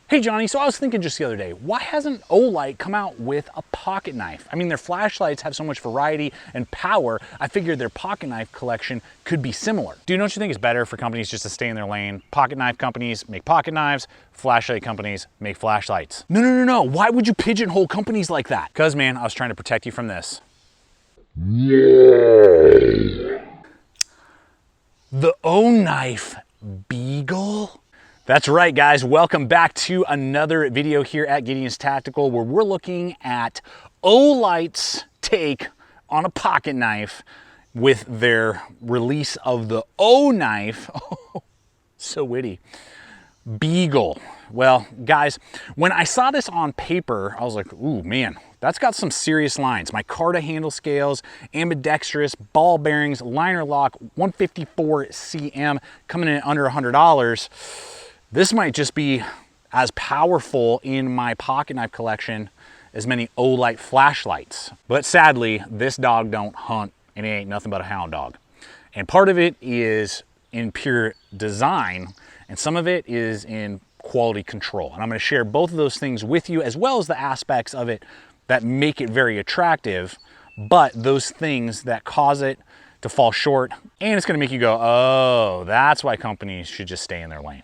Hey Johnny, so I was thinking just the other day, why hasn't OLIGHT come out with a pocket knife? I mean, their flashlights have so much variety and power, I figured their pocket knife collection could be similar. Dude, don't you think it's better for companies just to stay in their lane? Pocket knife companies make pocket knives, flashlight companies make flashlights. No, why would you pigeonhole companies like that? Cause man, I was trying to protect you from this. The Oknife Beagle? That's right, guys. Welcome back to another video here at Gideon's Tactical, where we're looking at OLIGHT's take on a pocket knife with their release of the Oknife. Oh, so witty. Beagle. Well, guys, when I saw this on paper, I was like, ooh, man, that's got some serious lines. Micarta handle scales, ambidextrous, ball bearings, liner lock, 154 cm, coming in at under $100. This might just be as powerful in my pocket knife collection as many OLIGHT flashlights. But sadly, this dog don't hunt and it ain't nothing but a hound dog. And part of it is in pure design and some of it is in quality control. And I'm gonna share both of those things with you, as well as the aspects of it that make it very attractive, but those things that cause it to fall short. And it's gonna make you go, oh, that's why companies should just stay in their lane.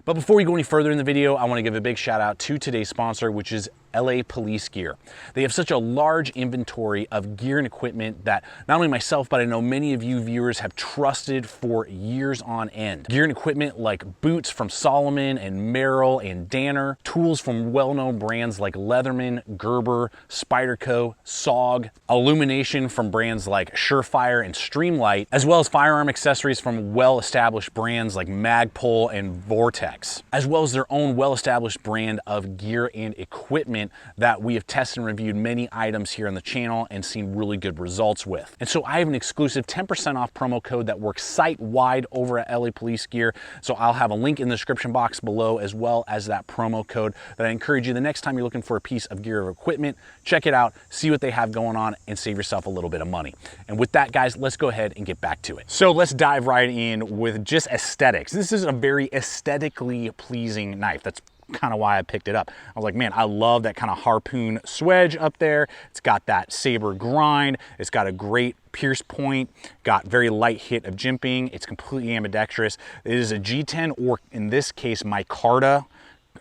But before we go any further in the video, I want to give a big shout out to today's sponsor, which is LA Police Gear. They have such a large inventory of gear and equipment that not only myself, but I know many of you viewers have trusted for years on end. Gear and equipment like boots from Solomon and Merrill and Danner, tools from well-known brands like Leatherman, Gerber, Spyderco, SOG, illumination from brands like Surefire and Streamlight, as well as firearm accessories from well-established brands like Magpul and Vortex, as well as their own well-established brand of gear and equipment that we have tested and reviewed many items here on the channel and seen really good results with. And so I have an exclusive 10% off promo code that works site-wide over at LA Police Gear. So I'll have a link in the description box below, as well as that promo code that I encourage you the next time you're looking for a piece of gear or equipment, check it out, see what they have going on, and save yourself a little bit of money. And with that, guys, let's go ahead and get back to it. So let's dive right in with just aesthetics. This is a very aesthetically pleasing knife. That's kind of why I picked it up. I was like, man, I love that kind of harpoon swedge up there. It's got that saber grind. It's got a great pierce point, got very light hit of jimping. It's completely ambidextrous. It is a G10, or in this case, micarta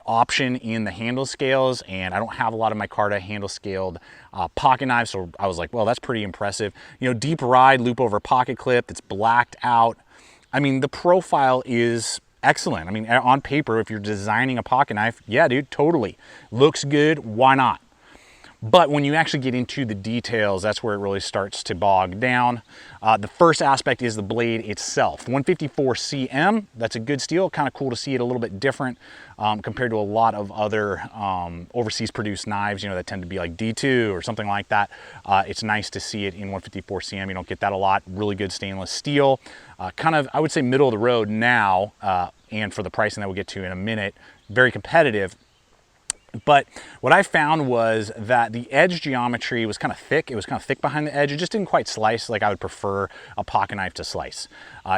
option in the handle scales, and I don't have a lot of micarta handle scaled pocket knives, so I was like, well, that's pretty impressive. You know, deep ride, loop over pocket clip, it's blacked out. I mean, the profile is excellent. I mean, on paper, if you're designing a pocket knife, yeah, dude, totally. Looks good, why not? But when you actually get into the details, that's where it really starts to bog down. The first aspect is the blade itself. 154 cm, that's a good steel. Kind of cool to see it a little bit different compared to a lot of other overseas produced knives, you know, that tend to be like D2 or something like that. It's nice to see it in 154 cm. You don't get that a lot. Really good stainless steel. Kind of, I would say, middle of the road now, and for the pricing that we'll get to in a minute, very competitive. But what I found was that the edge geometry was kind of thick. It was kind of thick behind the edge. It just didn't quite slice like I would prefer a pocket knife to slice.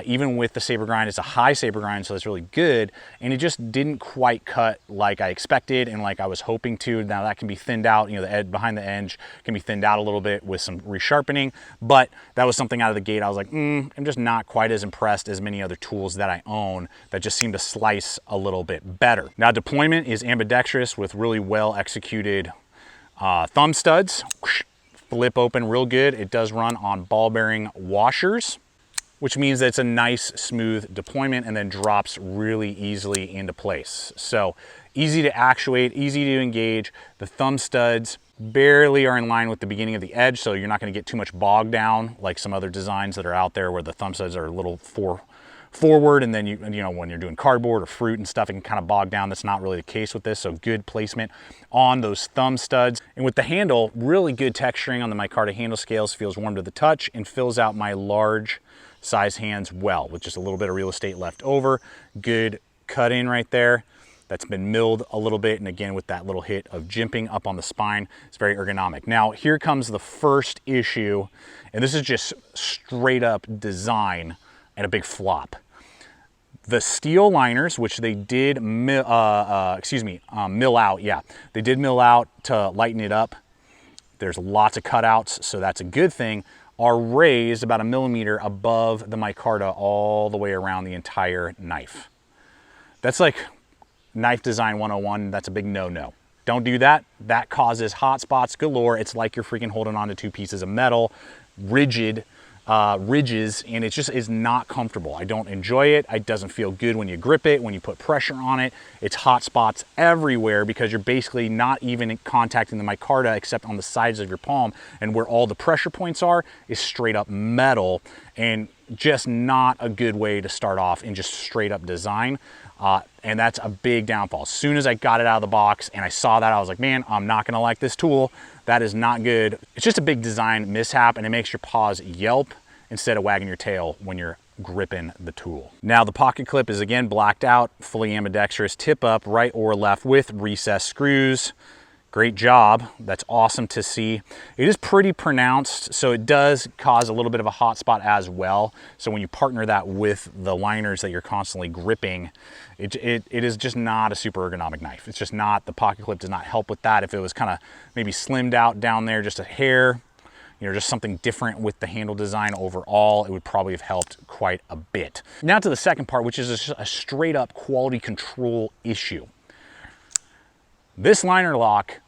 Even with the saber grind, it's a high saber grind, so it's really good. And it just didn't quite cut like I expected and like I was hoping to. Now that can be thinned out. You know, the edge behind the edge can be thinned out a little bit with some resharpening. But that was something out of the gate. I was like, I'm just not quite as impressed as many other tools that I own that just seem to slice a little bit better. Now deployment is ambidextrous with really well executed thumb studs. Flip open real good. It does run on ball bearing washers, which means that it's a nice smooth deployment and then drops really easily into place. So easy to actuate, easy to engage. The thumb studs barely are in line with the beginning of the edge, so you're not going to get too much bog down like some other designs that are out there where the thumb studs are a little forward, and then you know, when you're doing cardboard or fruit and stuff, it can kind of bog down. That's not really the case with this, so good placement on those thumb studs. And with the handle, really good texturing on the micarta handle scales, feels warm to the touch and fills out my large size hands well with just a little bit of real estate left over. Good cut in right there. That's been milled a little bit, and again with that little hit of jimping up on the spine, it's very ergonomic. Now here comes the first issue, and this is just straight up design and a big flop. The steel liners, which they did mill out. Yeah, they did mill out to lighten it up. There's lots of cutouts, so that's a good thing. Are raised about 1 millimeter above the micarta all the way around the entire knife. That's like knife design 101. That's a big no-no. Don't do that. That causes hot spots galore. It's like you're freaking holding on to 2 pieces of metal, rigid ridges, and it just is not comfortable. I don't enjoy it. It doesn't feel good when you grip it, when you put pressure on it. It's hot spots everywhere because you're basically not even contacting the micarta except on the sides of your palm, and where all the pressure points are is straight up metal, and just not a good way to start off in just straight up design. And that's a big downfall. As soon as I got it out of the box and I saw that, I was like, man, I'm not gonna like this tool. That is not good. It's just a big design mishap, and it makes your paws yelp instead of wagging your tail when you're gripping the tool. Now the pocket clip is again blacked out, fully ambidextrous, tip up, right or left with recessed screws. Great job. That's awesome to see. It is pretty pronounced, so it does cause a little bit of a hot spot as well. So when you partner that with the liners that you're constantly gripping, it is just not a super ergonomic knife. It's just not. The pocket clip does not help with that. If it was kind of maybe slimmed out down there just a hair, you know, just something different with the handle design overall, it would probably have helped quite a bit. Now to the second part, which is a straight up quality control issue. This liner lock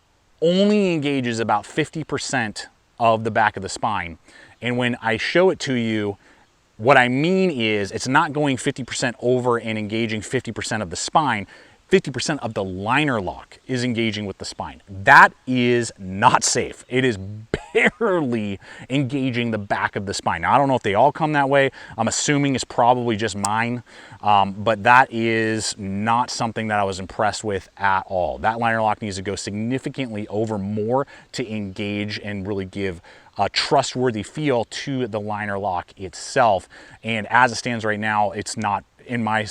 only engages about 50% of the back of the spine. And when I show it to you, what I mean is it's not going 50% over and engaging 50% of the spine. 50% of the liner lock is engaging with the spine. That is not safe. It is barely engaging the back of the spine. Now, I don't know if they all come that way. I'm assuming it's probably just mine, but that is not something that I was impressed with at all. That liner lock needs to go significantly over more to engage and really give a trustworthy feel to the liner lock itself. And as it stands right now, it's not, in my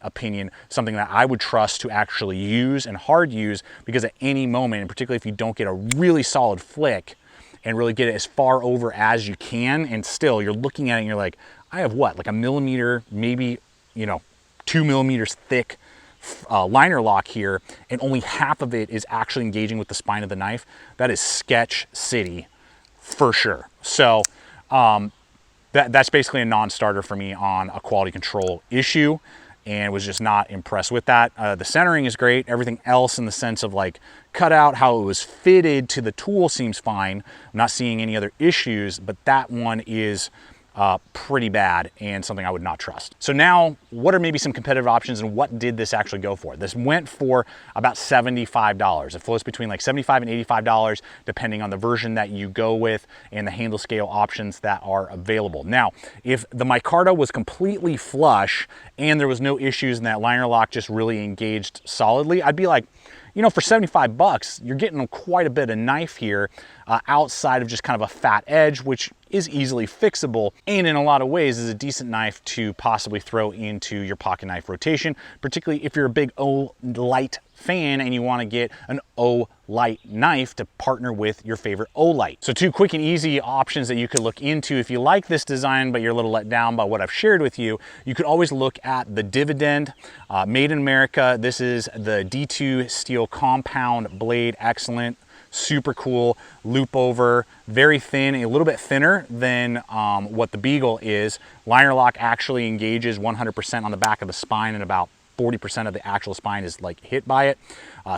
opinion, something that I would trust to actually use and hard use, because at any moment, and particularly if you don't get a really solid flick and really get it as far over as you can, and still you're looking at it and you're like, I have what, like 1 millimeter, maybe, you know, 2 millimeters thick liner lock here, and only half of it is actually engaging with the spine of the knife. That is sketch city for sure. So that's basically a non-starter for me on a quality control issue, and was just not impressed with that. The centering is great. Everything else in the sense of like cutout, how it was fitted to the tool seems fine. I'm not seeing any other issues, but that one is pretty bad and something I would not trust. So now, what are maybe some competitive options, and what did this actually go for? This went for about $75. It floats between like $75 and $85, depending on the version that you go with and the handle scale options that are available. Now, if the micarta was completely flush and there was no issues and that liner lock just really engaged solidly, I'd be like, you know, for 75 bucks, you're getting quite a bit of knife here outside of just kind of a fat edge, which is easily fixable, and in a lot of ways is a decent knife to possibly throw into your pocket knife rotation, particularly if you're a big OLIGHT fan and you want to get an OLIGHT knife to partner with your favorite OLIGHT. So 2 quick and easy options that you could look into if you like this design but you're a little let down by what I've shared with you. You could always look at the Dividend, made in America. This is the D2 steel compound blade, excellent, super cool, loop over, very thin, a little bit thinner than what the Beagle is. Liner lock actually engages 100% on the back of the spine, and about 40% of the actual spine is like hit by it.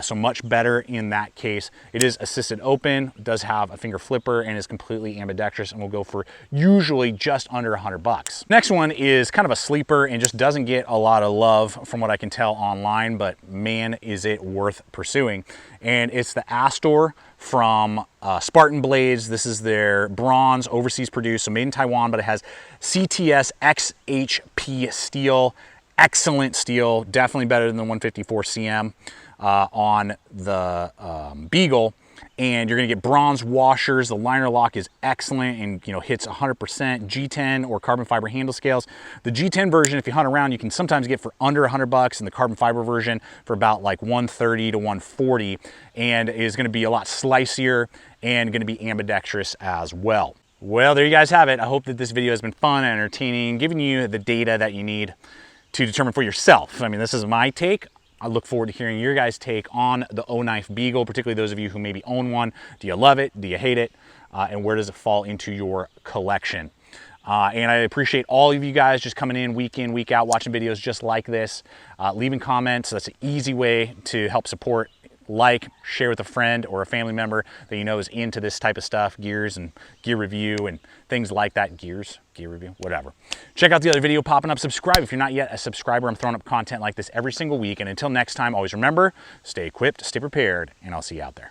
So much better in that case. It is assisted open, does have a finger flipper, and is completely ambidextrous, and will go for usually just under 100 bucks. Next one is kind of a sleeper and just doesn't get a lot of love from what I can tell online, but man, is it worth pursuing. And it's the Astor from Spartan blades. This is their bronze, overseas produced, so made in Taiwan, but it has CTS XHP steel. Excellent steel, definitely better than the 154 CM on the Beagle. And you're gonna get bronze washers. The liner lock is excellent and, you know, hits 100% G10 or carbon fiber handle scales. The G10 version, if you hunt around, you can sometimes get for under 100 bucks, and the carbon fiber version for about like 130 to 140, and is gonna be a lot slicier and gonna be ambidextrous as well. Well, there you guys have it. I hope that this video has been fun and entertaining, giving you the data that you need to determine for yourself. I mean, this is my take. I look forward to hearing your guys' take on the Oknife Beagle, particularly those of you who maybe own one. Do you love it? Do you hate it? And where does it fall into your collection? And I appreciate all of you guys just coming in, week out, watching videos just like this, leaving comments. That's an easy way to help support. Like, share with a friend or a family member that you know is into this type of stuff, gears and gear review and things like that. Gear review, whatever. Check out the other video popping up. Subscribe if you're not yet a subscriber. I'm throwing up content like this every single week. And until next time, always remember, stay equipped, stay prepared, and I'll see you out there.